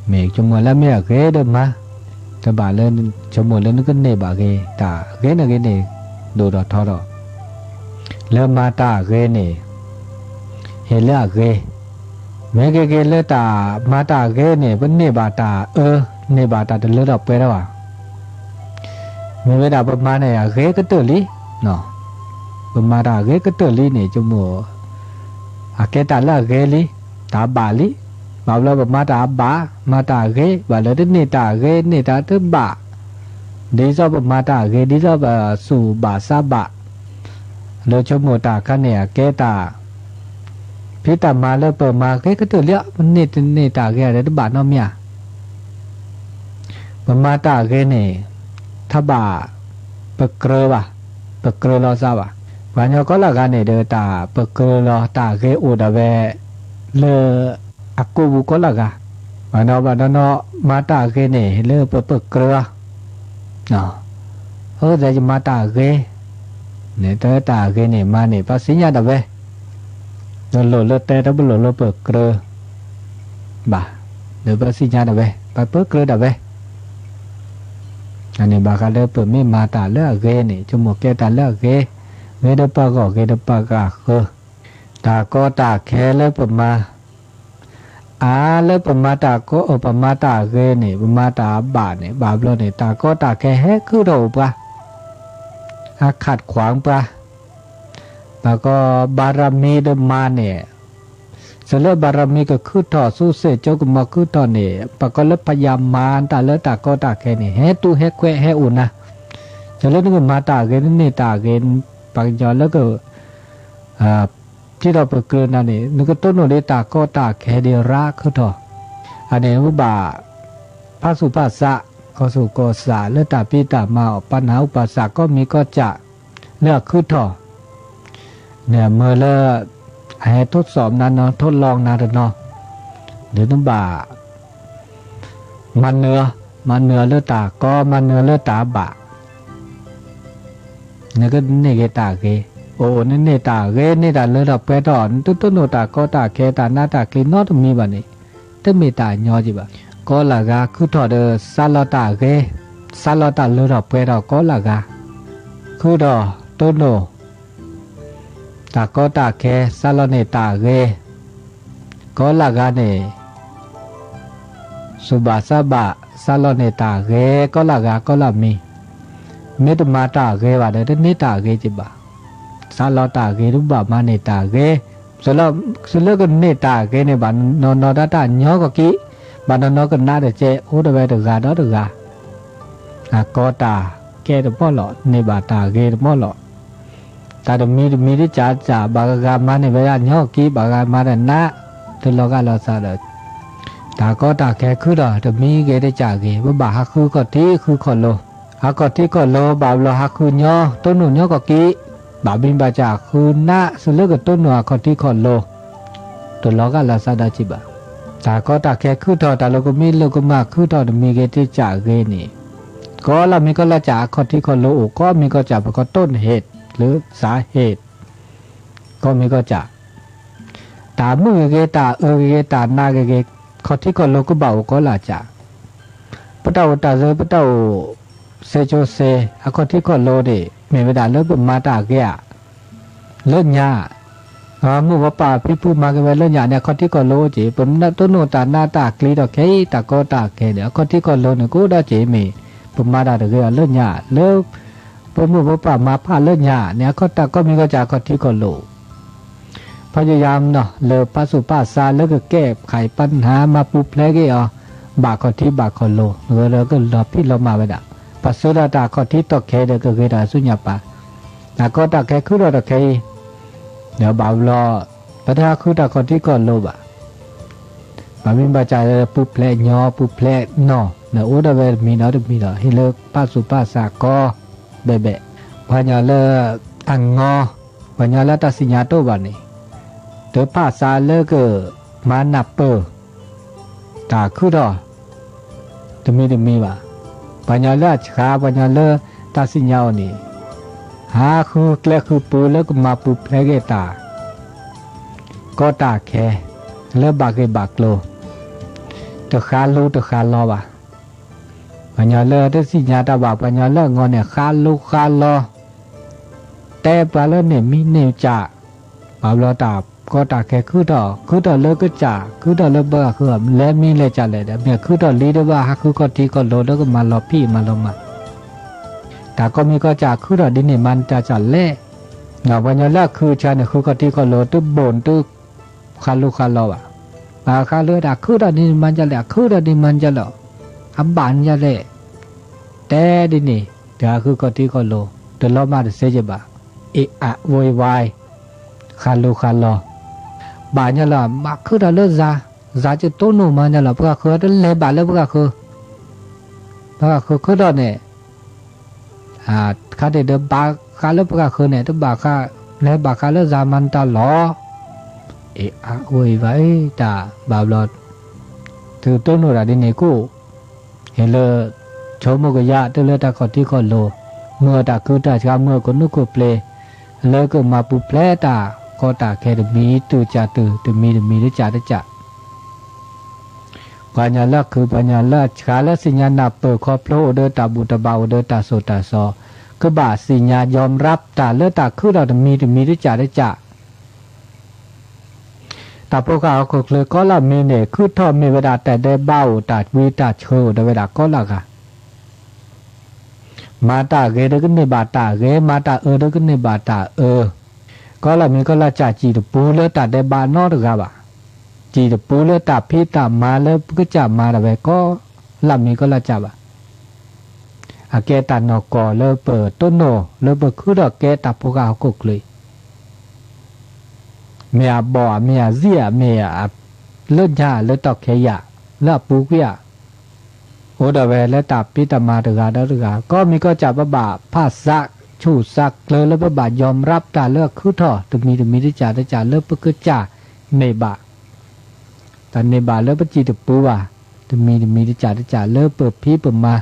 เมฆจมูกแล้วไม่เกเดิมมาถ้าบ่เลิกจมูกแล้วนึกก็เนบาเกตาเกเนี่ยดูดอทอดอแล้วมาตาเกเนี่ยเฮเลอเกแม้เกเลตามาตาเกเนี่ยเป็นเนบาตาเนบาตาจะเลือดออกไปแล้วว่ะมีเวลาประมาณเนี่ยเกก็ตื่นลิเนาะประมาณตาเกก็ตื่นลิเนี่ยจมูกเกตาเลือเกลิตาบาลิบาแล้วประมาณตาบามาตาเกบาแล้วที่เนตาเกเนตาที่บาดีชอบประมาณตาเกดีชอบสู่บาซาบะแล้วจมูกตาคันเนี่ยเกตาพิตามาแล้วเปิดมาก็ตื่นเลี้ยมันเนตาเกอะไรที่บาดน้องเมียประมาณตาเกเนี่ยถ้าบาเปิดเกลือรอซาบะวันนี้ก็ละกันเนี่ยเดินตาเปิดเกลือรอตาเกอุดาเวเลอกูบุก็ละกันวันนี้มาตาเกเนี่ยเลเปิดเกลือเนาะแต่จะมาตาเกเนี่ยตาเกเนี่ยมาเนี่ยภาษีญาดาเวโหลดเตะดับโหลดเปิดเกลือบ่าเดี๋ยวภาษีญาดาเวไปเปิดเกลือดาเวอันนี้บางครั้งเปิดไม่มาตาเลือกเกนี่จมูกแกตาเลือกเกเวดปากก็เกดปากก็ตาก็ตาแค่เลือกเปิดมาเลือกเปิดมาตาก็เปิดมาตาเกนี่เปิดมาตาบาเนี่ยบาปแล้วเนี่ยตาก็ตาแค่ให้คือเราปะขัดขวางปะแล้วก็บารมีเดิมมาเนี่ยเสร็จแล้วบารมีก็คือต่อสู้เสจก็มาคือต่อเนี่ยปะก็เลิกพยายามมาตาเลิกตาก็ตาแค่นี่ให้ตู้ให้แควให้อุ่นนะเสร็จแล้วนึกมาตาเกนนี่ตาเกนปัจจุบันแล้วก็ที่เราเปิดเกินนั่นนี่นึกต้นโนเดตาก็ตาแค่เดียรักคือต่ออันนี้อุบาพระสุภาษะก็สุโกษาเลือกตาปีตามาปัญหาอุปสรรคก็มีก็จะเลือกคือต่อเนี่ยเมื่อเลิกให้ทดสอบนั้นเนาะทดลองนั้นเนาะเดี๋ยวน้ำบ่ามันเนื้อเลือดตาก็มันเนื้อเลือดตาบะเนี่ยก็เนี่ยเกตาเกโอ้เนี่ยตาเกเนี่ยตาเลือดไปตอนตุ้นโนตาก็ตาแค่ตาหน้าตาเกนอตมีบ้านี่แต่มีตาหยอจีบะก็ละกาคือถอดซาลตาเกซาลตาเลือดไปตอนก็ละกาคือดอตุ้นโนตาก็ตาแค่ซาลเนตาเกก็ละกันเนี่ยสุบาสบะซาลเนตาเกก็ละกาก็ละมีเมตมาตาเกว่าเด็ดเนตาเกจิบะซาลตาเกรูปแบบมาเนตาเกสลก็เนตาเกเนี่ยบ้านนอดาตาหยอก็กี้บ้านนอก็น่าจะเจโอเดเวตกาดอตกาก็ตาแกตป้อหลอเนบาตาเกตป้อหลอตาดมีที่จ่าบางกามาในเวลาหยอกี้บางกามาแต่หน้าตัวเราก็เราซาเด ตาก็ตาแค่คือดอจะมีเกได้จากเกบ่บาฮักคือก็ที่คือคนโลฮักก็ที่ก็โลบาบลฮักคือย่อต้นหนุนย่อก็กี้บาบินบาจากคือหน้าสลึกกับต้นหนัวคนที่คนโลตัวล้อก็ลาซาดาจิบะตาก็ตาแค่คือทอตาโลก็มีโลก็มาคือทอจะมีเกได้จากเกนี่ก็ละมีก็ละจากคนที่คนโลก็มีก็จากก็ต้นเหตุหรือสาเหตุก็มีก็จากตามือเกตาเกตาหน้าเกคนที่คนโลก็เบาก็ละจากปะเต้าตาเจอปะเต้าเซโจเซอะคนที่คนโลเดมีเวลาเลิกมาตาเกียเลิกยามือว่าป่าพี่พูดมากันไว้เลิกยาเนี่ยคนที่คนโลจีผมนับต้นโนตาหน้าตากลีดอกแค่ตาก็ตาแค่เดี๋ยวคนที่คนโลเนี่ยกูได้จีมีผมมาตาเกียเลิกยาเลิกผมมือว่าป่ามาผ่าเลิกยาเนี่ยคนตาก็มีก็จากคนที่คนโลพยายามเนาะเลิกปัสสุปัสสาแล้วก็แก้ไขปัญหามาปุ๊บแล้วก็อ๋อบาคนที่บาคนโลเราก็รอพี่เรามาไปด่าปัสสุดาตาคนที่ตอกแค่เด็กก็คือด่าสุญญาปาแต่ก็ตาแค่คือเราตอกแค่เดี๋ยวบ่าวรอปัญหาคือตาคนที่ก่อนโลบะบามินบาจาปุ๊บแผลยอปุ๊บแผลนอเดี๋ยวอุดเวมีเนาะมีเนาะให้เลิกปัสสุปัสสาก็เบะเบะพญาเลิกอังงอพญาเลิกตัดสิญญาโตบานี่เดี๋ยวภาษาเลิกมานับเปอตาคือดอจะมีบ่าปัญญาเลิศขาปัญญาเลิศตัดสินยาวนี่หาคือแกลคือปูแล้วก็มาปูเพลเกตาก็ตาแค่เลิศบากเกบากโลตะขาลูตะขาลอบ่าปัญญาเลิศตัดสินยาตาบ่าปัญญาเลิศงอนเนี่ยขาลูขาลอแต่ปลาเลิศเนี่ยมีเนวจ่าบ่าวรอตาก็ตาแค่คือดอเลิกก็จ่าคือดอเลิกบ่คือและมีเลยจ่าเลยเดี๋ยวคือดอลีได้ว่าคือก็ที่ก็โลแล้วก็มารอพี่มาลงมาแต่ก็มีก็จ่าคือดอดินนี่มันจะจ่าเล่เนาะวันนี้แรกคือชาเนี่ยคือก็ที่ก็โลตึบบ่นตึคาลูคาลออ่ะคาเลือดคือดอดินมันจะแหละคือดอดินมันจะหรออับบานจะเล่แต่ดินี่เดี๋ยวคือก็ที่ก็โลเดี๋ยวเรามาเสียจะบ่าอะโวยวายคาลูคาลอบาเนี่ยละมาคือดอเลิศซาจะต้นหนูมันเนี่ยละพวกคือเล่บาเลิศพวกคือดอเนี่ยข้าเดินบาข้าเลิศพวกคือเนี่ยตัวบาข้าเล่บาข้าเลิศซามันตาหล่อโอ้ยไว้ตาบาบลอดถือต้นหนูอะไรนี่กูเห็นเลยชมมุกยะตัวเลือดตาขอที่ขอโลเมื่อตาคือตาชาเมื่อคนนึกกูเปลเลยก็มาปุเพลตาก็ตาแค่มีตัวจ่าตัวมีได้จ่าได้จ่าปัญญาละคือปัญญาละชาละสิญญาณเปิดครอบโลเดตาบุตรบ่าวเดตาโสตาซอคือบาสิญญายอมรับตาเลือตาคือเรามีได้จ่าได้จ่าตาพวกเขาก็เลยก็ละมีเนี่ยคือทอมีเวลาแต่ได้เบ้าตาวีตาโชได้เวลาก็ละค่ะมาตาเกเดกันในบาตาเกมาตาเดกันในบาตาก็ละมีก็ละจ่าจีตปูเลือตาได้บานอดกับบ่าจีตปูเลือตาพี่ตามาเลือก็จับมาแต่ก็ละมีก็ละจับอ่ะอาเกตานอกอเลือเปิดต้นโนเลือเปิดคือดอกแกตาพวกเขาก็เลยเมียบ่อเมียเสียเมียเลือดยาเลือดตอกแขยะเลือดปูกยะโอดเวและตาพิตามาตกาดกาก็มีก็จับบ่าผ้าซักชูซักเลยแล้วบ่ายอมรับตาเลือกคือท่อถึงมีได้จ่าเลือกเพื่อจ่าในบ่าแต่ในบ่าเลือกปจีตปูว่าถึงมีได้จ่าเลือกเปิดพี่เปิดมา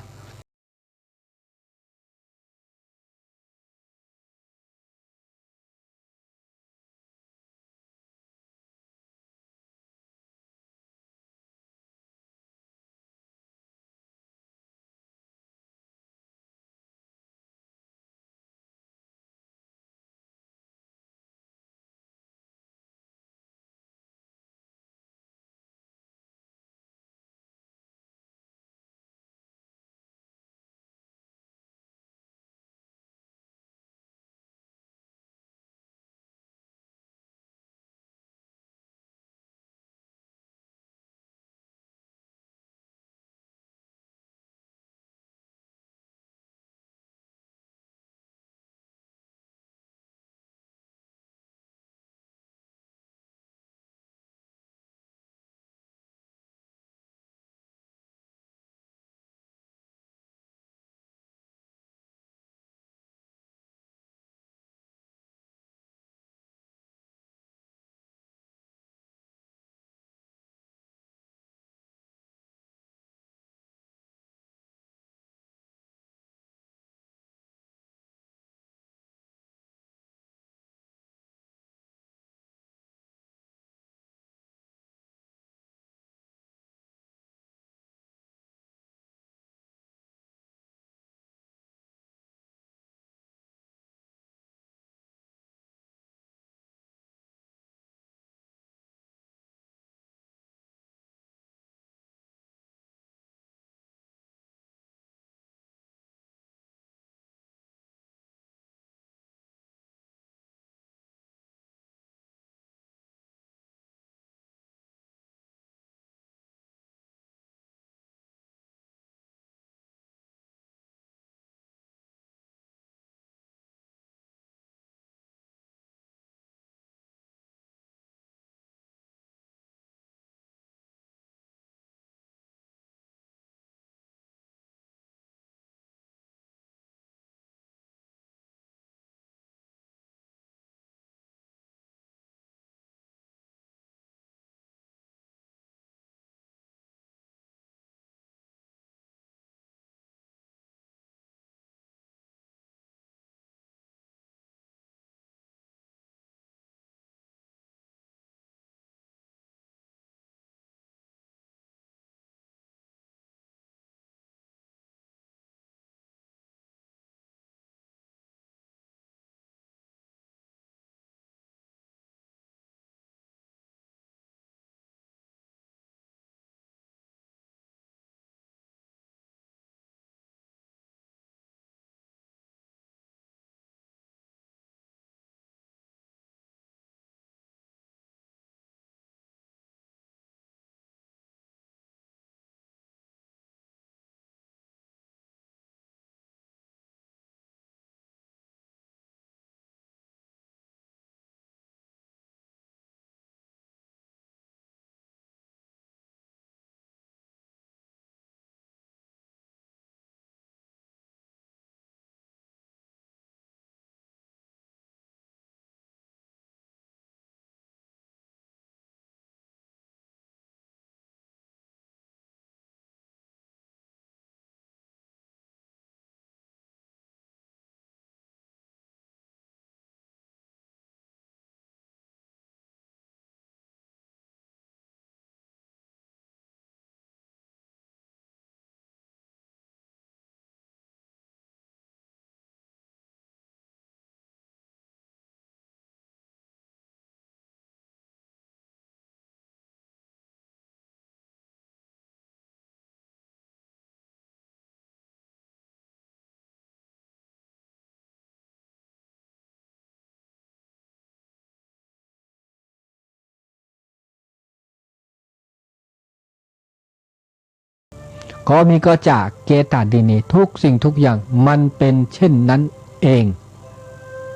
ก็มีก็จากเกตาดินีทุกสิ่งทุกอย่างมันเป็นเช่นนั้นเอง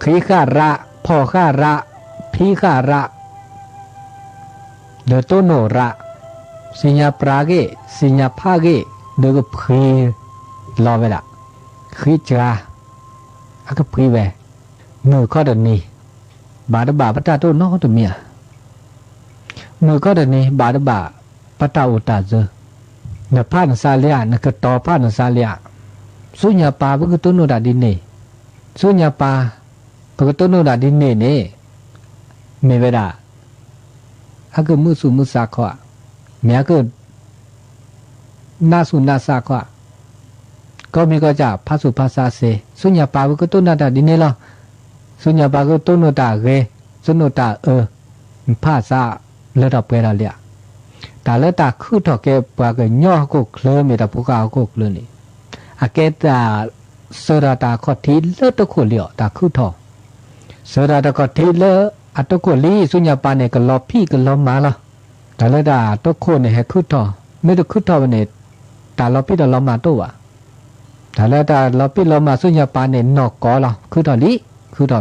ขีข้าระพ่อข้าระพี่ข้าระเดโตโนระสิญญาปราเกสิญญาภาเกเดกพรีรอเวละขีจาอักพรีเวเนื้อข้อเดนี้บาดบาปตาโตนอกตัวเมียเนื้อข้อเดนี้บาดบาปตาอุตาเจเนื้อผ้าหนังซาเลียเนื้อกระตอผ้าหนังซาเลียสุญญาปาเพื่อตัวโนดาดินเนสุญญาปาเพื่อตัวโนดาดินเนเนเมเวดาอักมือสูมือสาขวาเมียก็นาสุนาสาขวาก็มีก็จะภาษุภาษาเสสุญญาปาเพื่อตัวโนดาดินเนล่ะสุญญาปาก็ตัวโนดาเกสุโนดาภาษาเลดเปราเลียแต่เลตาคือถอแกปากย่อก็เคลื่อนมีแต่พวกเขาก็เคลื่อนนี่อาเกตาเสราตาขอทีเลตะขวเลียวตาคือถอเสราตาขอทีเลอัตโกลีสุญญาปาเนี่ยก็รอพี่ก็รอมาละแต่เลตาตะโคเนี่ยให้คือถอไม่ต้องคือถอเนี่ยตาเราพี่เรารอมาตัวแต่เลตาเราพี่เรามาสุญญาปาเนี่ยนอกก่อละคือถอลีคือถอ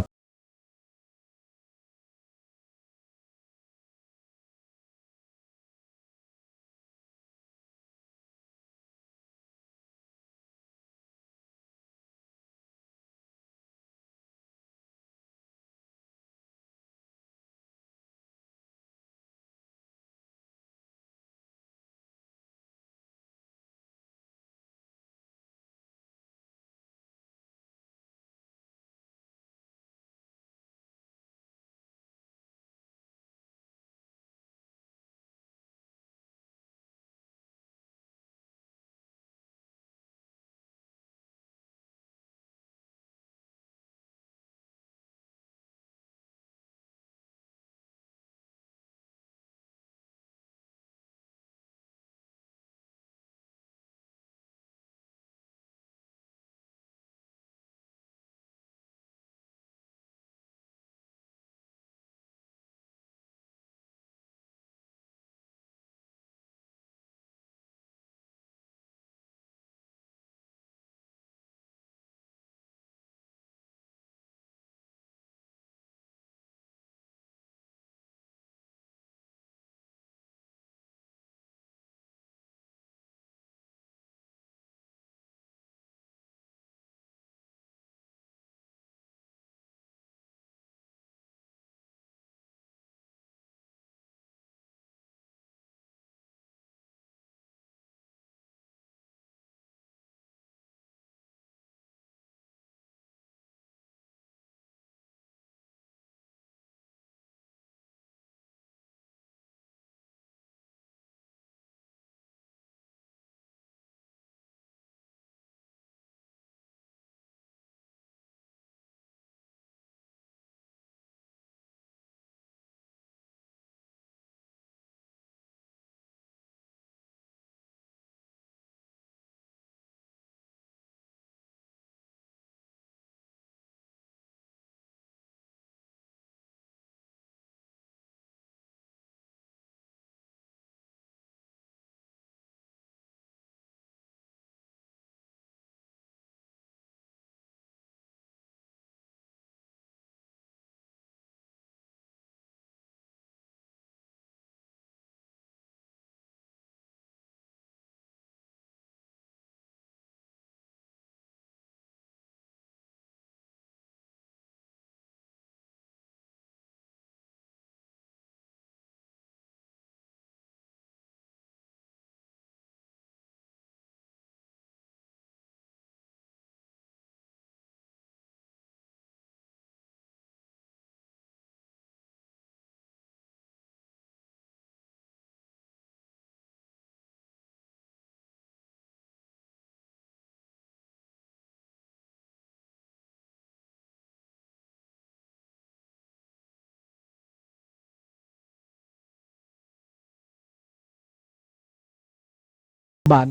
บาน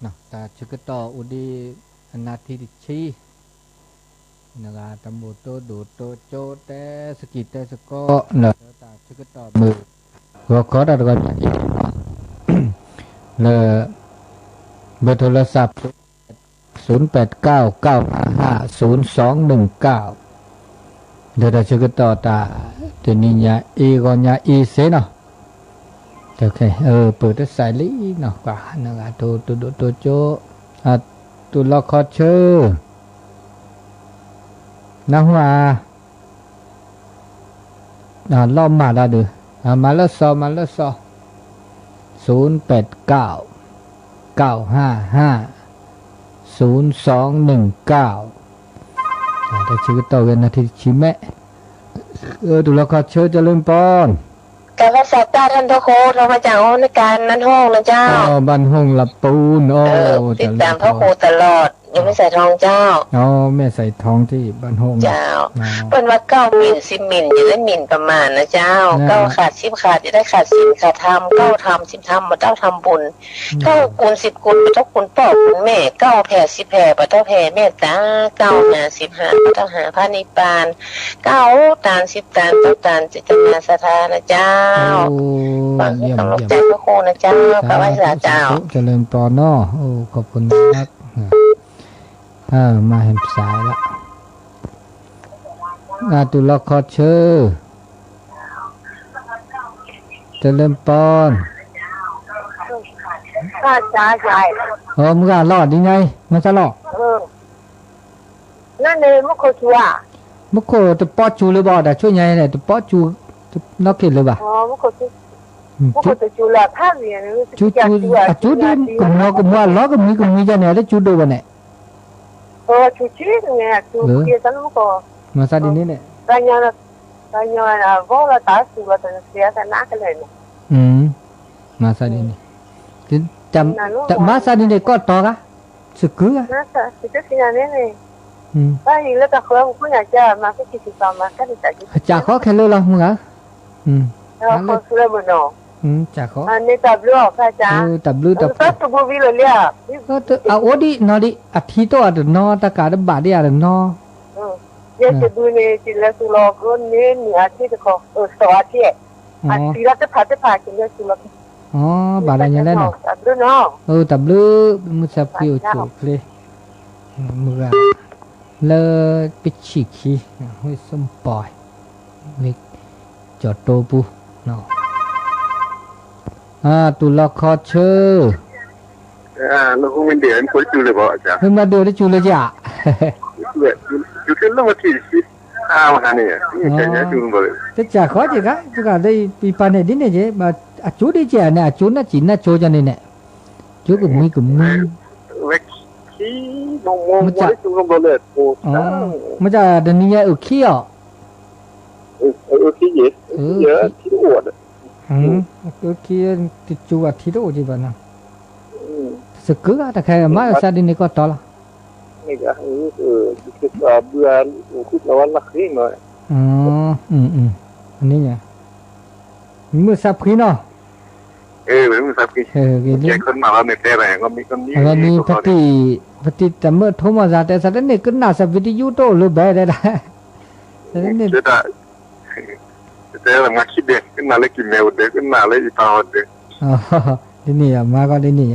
นะแต่ชุกต่ออุดีนาทีดิชีนาตมโมโตดูโตโจเตสกิเตสก็เนอะตาชุกต่อมือก็ขอได้ก็เลย เบอร์โทรศัพท์0899550219เดี๋ยวเราจะก็ต่อตาตัวนี้ยาอีก็ยาอีเซเนาะโอเคเปิดสายลีเนาะกว่านะตัวโจตัวล็อกคอเชอร์นะว่าล้อมมาได้ดูมาแล้วซอ0899550219แต่ชื่อต่อกันนาทีชิแม่ดูแล้วก็เชิญจะเริ่มป้อนการรักษาท่านทโคเรามาจากในการนั้นห้องนะเจ้าบ้านห้องลับปูนติดตามทโคตลอดยังไม่ใส่ทองเจ้าแม่ใส่ทองที่บ้านห้องเจ้าเป็นว่า9 มิล10 มิลจะได้มิลประมาณนะเจ้า9ขาด10ขาดจะได้ขาด10ขาดทำ9ทำ10ทำมาเจ้าทำบุญ9คูณ10คูณมาเจ้าคูณปอกคุณแม่9แผ่10แผ่มาเจ้าแผ่แม่ตา9หา10หามาเจ้าหาพระนิพพาน9ตาน10ตาน9ตานจิตนาสถานะเจ้าฟังกำลังใจพระโคนะเจ้าพระวิสาเจ้าเจริญปอเนาะขอบคุณมากมาเห็นสายละตุลคอเชอร์จะเริ่มปอนข้าจ้าใหญ่มึงก็รอดยังไงมันจะรอดนั่นเลยมุกโคชัวมุกโคตัวปอจูเลยบ่แต่ช่วยไงเนี่ยตัวปอจูนักเขียนเลยบ่มุกโคตัวจูละท่าเรียนจูดิกุมว่าล้อกุมจะเนี่ยได้จูดูวันเนี่ยcuci dengan kebiasaan muka. Masa di ni ni. Tanya bola tas juga tersedia nak kalian. Masa di ni. Masa di ni kau tahu kah? Suku kah? Masa itu sini ni. Baik, lepas kalau punya aja, maka kita sama kan kita. Cak kau kalau lah mungkin. Kau sudah benar. Cak kau. Ni tablu apa cak? Tablu. Satu mobil lihat. Odi nadi athi to ada no ta ka da ba dia ada no. Ya sedu ni sila sulogo ni athi ko so athi. Sila te phate phate ni sila. Ba da nya le no. Tablu no. Tablu musap ki uchu ple. Muga. Le pichi ki hoi som poi. Ni joto pu no. ตุลคอเชอร์แล้วคงเป็นเดือนคนจูเลยบ่อาจารย์มาเดือนได้จูเลยจ้ะอยู่ที่แล้วมาที่วันนี้นี่จูบ่เลยจะจ่าขอจิกะจุกะได้ปีปานเนี่ยดิเนี่ยเจมาจูดิเจเนี่ยจูน่ะจินน่ะโจจันเนี่ยจูกุมีเวกขี้มองจูบ่เลยโอ้มันจะเดี๋ยวนี้ขี้อ่ะขี้เยอะขี้อวดก็คิดติดจูอาทิตย์โอ้จีบ้านะสกุลแต่แค่มาซาดินี่ก็ต่อละนี่ก็คิดว่าเบื่อคิดว่าลักที่มาอันนี้ไงมือสับขี้เนาะมือสับขี้แยกคนมาแล้วเนี่ยแต่แรงก็มีคนนี้แล้วนี่พัติแต่เมื่อโทรมาจากแต่สัตว์นี่ก็น่าจะวิทยุโต้หรือแบบใดๆสัตว์นี่แต่เรามาคิดเด็กขึ้นมาเลยกินแมวเด็กขึ้นมาเลยอีตาเด็กที่นี่มาก็ที่นี่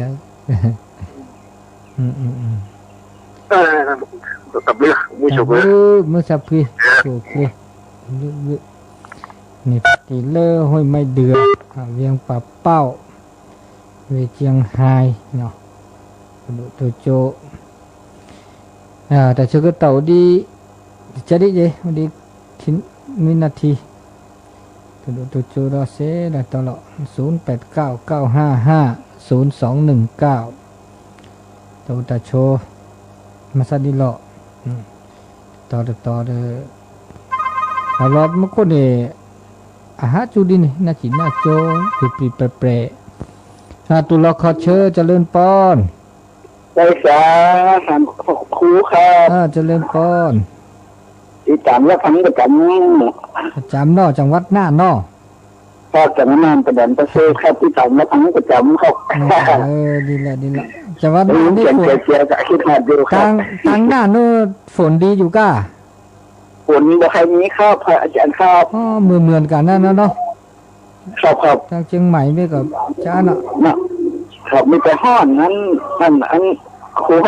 ตับเลือดมือฉกเลยมือสับพี่โอเคนี่ตีเล่ห้อยไม่เดือเวียงป่าเป้าเวเจียงไฮเนาะตัวโจแต่ชื่อก็เต่าดีจะได้ยังดีทิ้งวินาทีตัวโจรอเซ่ได้ตลอด0899550219ตัวตาโชมาซาดิโลต่อเด้อรอบเมื่อก่อนเนี่ยอาหารจูดินน่าจิน่าโจปีเปรตุลคอเชอร์เจริญปอนไปสาหันครูครับเจริญปอนที่จำแล้วทำประจำเนาะจังหวัดน่านเนาะพอจากนั้นประเด็นประเสริฐครับที่จำแล้วทำประจำเขาดีละจังหวัดน่านนี่ฝนทางน่านนู่นฝนดีอยู่ก้าฝนบ่ใครมีข้าวพระอาจารย์ครับเหมือนกันนั่นเนาะครับทางเชียงใหม่ไม่กับจ้าเนาะ ครับมีแต่ห้อนนั้นอันโค้ง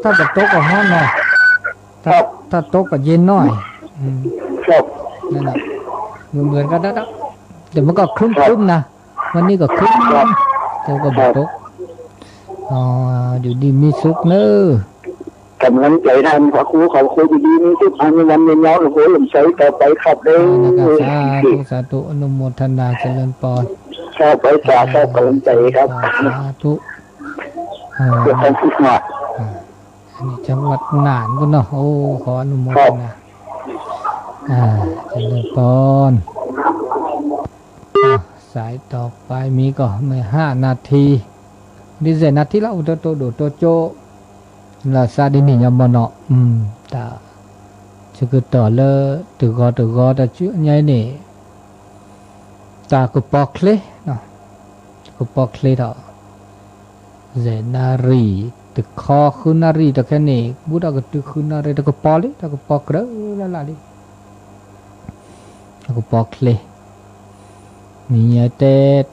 ถ้าจะโต๊ะก็ห้อนหน่อยถ้าโต๊ะก็เย็นหน่อยครับนั่นแหละเหมือนกันนะแต่มันก็ครึ้มๆนะวันนี้ก็ครึ้มแต่ก็บอกโต๊ะอยู่ดีมีสุขเนอะกำลังใจทำพระครูเขาคุยดีๆมีทุกอันวันเย็นแล้วหลวงพ่อหลวงใช้ต่อไปครับเด้อสาธุอนุโมทนาเจริญพรครับไปสาธุกำลังใจครับสาธุเพื่อความสุขมากอันนี้จังหวัดน่านก็เนาะโอ้ขออนุโมทนาเจริญพรสายต่อไปมีก็ไม่5 นาทีดิเซนาทีละอุตโตโดโตโจlà sa đi mình nhầm nó ta chứ cứ tỏ lơ từ gò ta chữ nhảy nè ta cứ bọc lê nó cứ bọc lê đó dễ na rì từ kho khứ na rì ta cái nè bút ta cứ từ khứ na rì ta cứ bọc lê ta cứ bọc rỡ là đi ta cứ bọc lê mình nhảy tết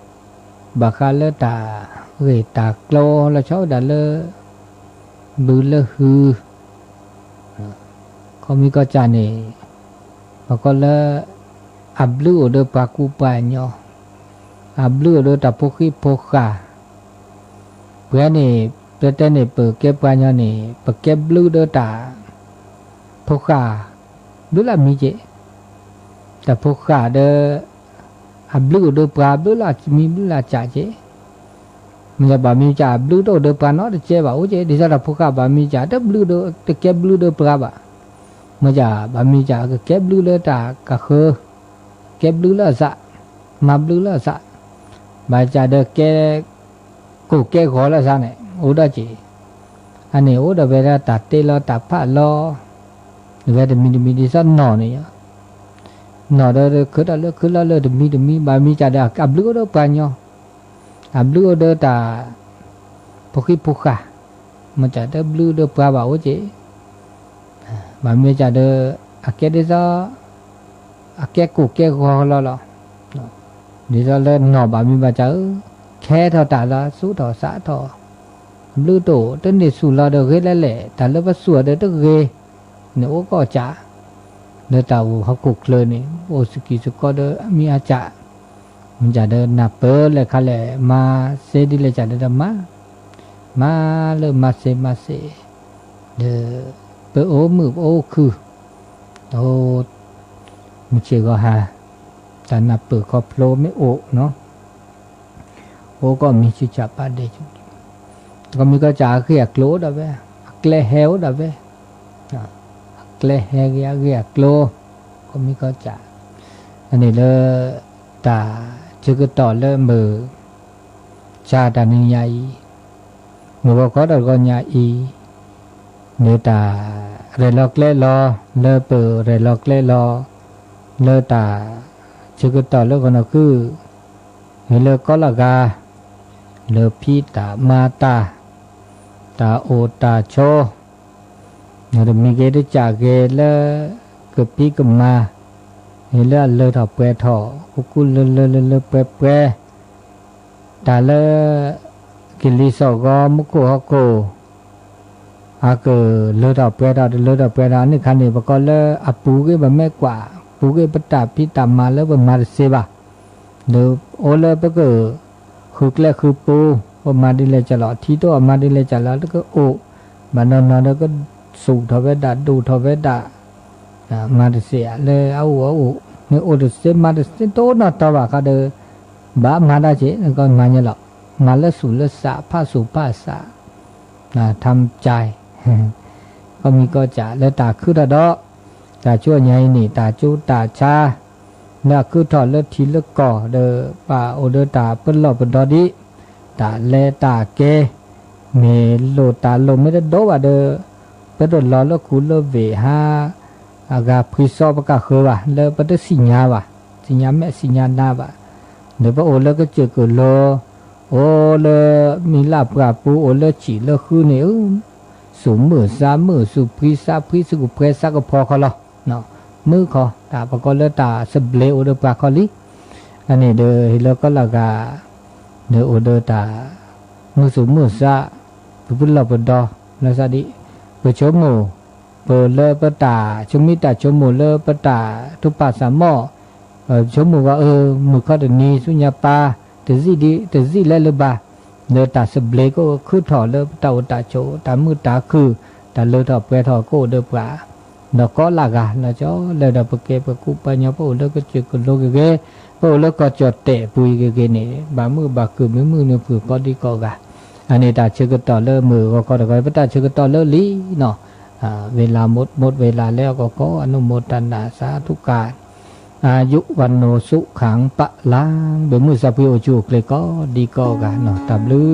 bà khá lơ ta gửi ta klo là cháu đã lơ bự lơ hư có mi có cha này và có lơ áp lư ở đây bà cụ bà nhỏ áp lư ở đây ta phô khí phô khả bữa này bữa tên này bữa kép bà nhỏ này bữa kép lư đây ta phô khả bữa là mi chế ta phô khả đây áp lư ở đây bà bữa là mi bữa là cha chế mình bảo mình trả blue đồ được bà nó được chơi bảo chứ đi ra là phụ cả bà mình trả được blue đồ được kép blue đồ bà mà trả bà mình trả cái kép blue là trả cả khơ kép blue là dạ mà blue là dạ bà trả được cái cổ cái gói là sao này ố đó chị anh này ố đó về ra tạt tê lo tạt phá lo về thì mình đi ra nọ này nọ đó cứ là được mình bà mình trả được cả blue đồ bà nhau blue ada ta poki puka macam ada blue ada berapa je mami macam ada akhir dia akhir kuke gua lo dia le no mami baca khe thọ ta la su thọ xã thọ blue tổ tên để su lo được ghê lẹ ta le bắt sủa được ghê nếu có chả để tàu học cục lên này ô siki su có được mi acha mình trả được nạp bơ lại khai lệ mà xe đi lại trả được mà lơ mà xe để bơ ố mực ô khư ô mình chỉ có hà ta nạp bơ có plo mấy ổ nó ô có mình chỉ trả ba để còn mình có trả cái ạc lỗ đó về ạc lê héo đó về ạc lê hé cái ạc lô còn mình có trả anh này là ta chưa có tỏ lơ mờ cha ta nên nhảy người có được con nhảy nếu ta rè lọt lê lo lơ bờ rè lọt lê lo lơ ta chưa có tỏ lơ còn nó cứ lơ có là gà lơ phi ta ma ta ô ta cho người mình cái đấy trả ghê lơ cứ phi cầm ma lơ lơ thọ bè thọ cú lơ bè ta lơ cái lý do có một cô lơ thọ bè đó này khăn này bà con lơ bú cái bà mẹ quả bú cái bắt tạp phi tạm mà lơ bà mà xe bà lơ ô lơ bà cứ khứ lẹ khứ bù bà mà đi lẹ trả lọ thi tô mà đi lẹ trả lọ cái ô bà nó cái sụt thọ bè đã đủ thọ bè đã mà đi xe lơ áo nếu ô được xem mà được xem tốt nó tao bảo cả đời bà mà đã chế còn mà như lọ mà lỡ sủ lỡ xả phá là thăm trai còn mình có trả lỡ ta cứ ra đó ta chua nhảy nỉ ta chú ta cha là cứ thọ lỡ thí lỡ cỏ đờ bà ô đờ ta bớt lọ bớt đó đi ta lê ta kê mẹ lô ta lô mới đất đố bà đờ bớt rồi lọ lỡ cú lỡ về ha agak prisau pakai khơi le pada sinya mẹ sinya na nếu bà ô lơ cái chuyện của lơ ô lơ mình làm cả pu ô lơ chỉ lơ khư nếu số mở số prisa của presa của pho khó lo nó mưa khó ta bà con lơ ta sập lê ô lơ bà khó lý anh này đời lơ có là gà nếu ô lơ ta มือสูมือซะปุลาปดอนะซะดิเปชโมเปเลปตาชมิตาชโมเลปตาทุปาสามอชโมว่ามือเขาตนี้สุญญาปาแต่สิเลลบาเนตาสเบลก็คือถอเลตาตาโชตามือตาคือตาเลถอเปถอโกเดปาเนก็ลากานะจ้อเลดปเกปกุปัญญาปเลก็จิกโลกเกปเลก็จอดเตะปุยเกนี่บามือบาคือมือเนผือก็ดีก็กะอันนี้ตาเชกต่อเลมือก็ตะก็ตาเชกต่อเลลีเนาะเวลาหมดเวลาแล้วก็ขออนุโมทนาสาธุการอายุวันโนสุขังปะลางเบมือสัพพิโอจูกเลยก็ดีก็กันเนาะตับลือ